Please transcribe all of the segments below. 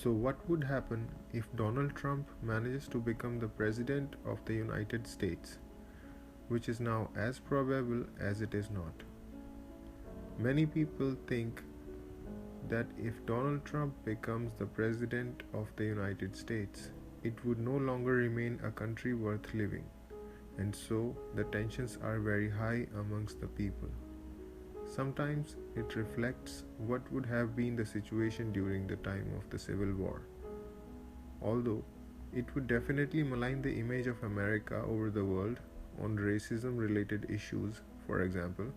So, what would happen if Donald Trump manages to become the President of the United States, which is now as probable as it is not? Many people think that if Donald Trump becomes the President of the United States, it would no longer remain a country worth living, and so the tensions are very high amongst the people. Sometimes it reflects what would have been the situation during the time of the Civil War, although it would definitely malign the image of America over the world on racism related issues, for example.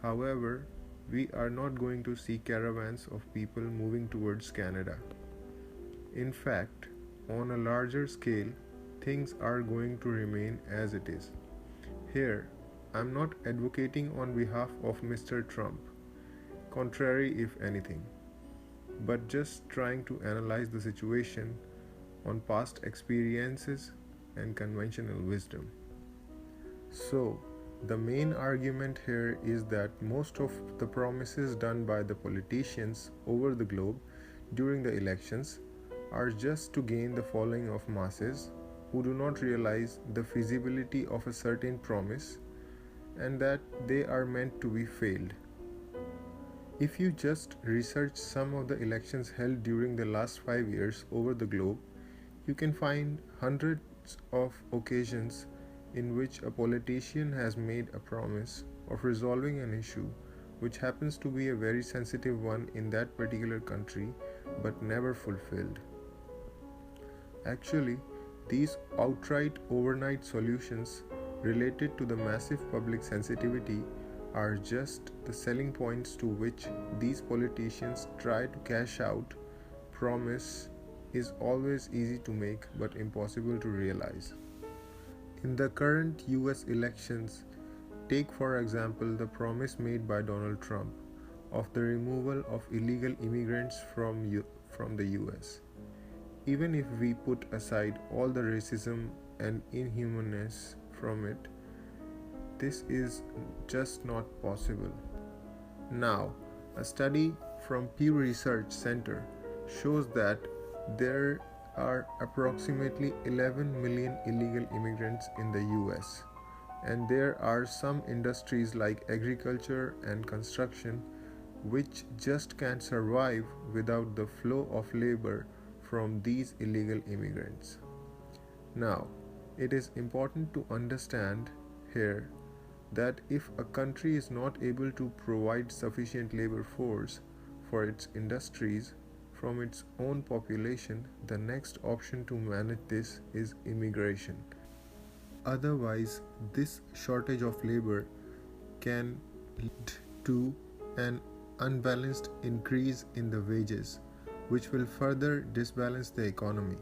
However, we are not going to see caravans of people moving towards Canada. In fact, on a larger scale, things are going to remain as it is. Here, I'm not advocating on behalf of Mr. Trump, contrary if anything, but just trying to analyze the situation on past experiences and conventional wisdom. So, the main argument here is that most of the promises done by the politicians over the globe during the elections are just to gain the following of masses who do not realize the feasibility of a certain promise and that they are meant to be failed. If you just research some of the elections held during the last 5 years over the globe, you can find hundreds of occasions in which a politician has made a promise of resolving an issue which happens to be a very sensitive one in that particular country but never fulfilled. Actually, these outright overnight solutions related to the massive public sensitivity are just the selling points to which these politicians try to cash out. Promise is always easy to make but impossible to realize. In the current US elections, take for example the promise made by Donald Trump of the removal of illegal immigrants from the US. Even if we put aside all the racism and inhumanness from it, this is just not possible. Now, a study from Pew Research Center shows that there are approximately 11 million illegal immigrants in the US, and there are some industries like agriculture and construction which just can't survive without the flow of labor from these illegal immigrants. Now, it is important to understand here that if a country is not able to provide sufficient labor force for its industries from its own population, the next option to manage this is immigration. Otherwise, this shortage of labor can lead to an unbalanced increase in the wages, which will further disbalance the economy.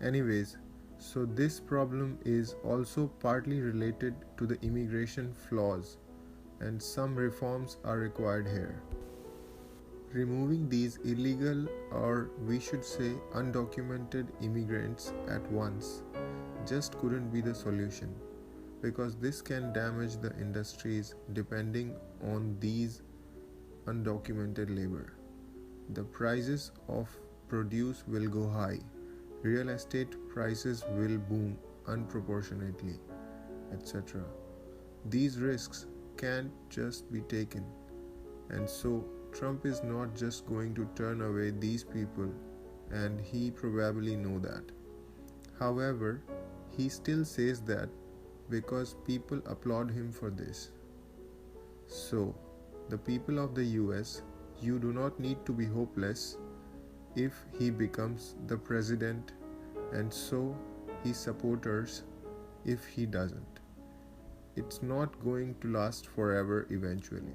Anyways, so this problem is also partly related to the immigration flaws, and some reforms are required here. Removing these illegal, or we should say undocumented immigrants at once just couldn't be the solution, because this can damage the industries depending on these undocumented labor. The prices of produce will go high, real estate prices will boom unproportionately, etc. These risks can't just be taken, and so Trump is not just going to turn away these people, and he probably know that. However, he still says that because people applaud him for this. So, the people of the US, you do not need to be hopeless if he becomes the president, and so his supporters if he doesn't. It's not going to last forever eventually.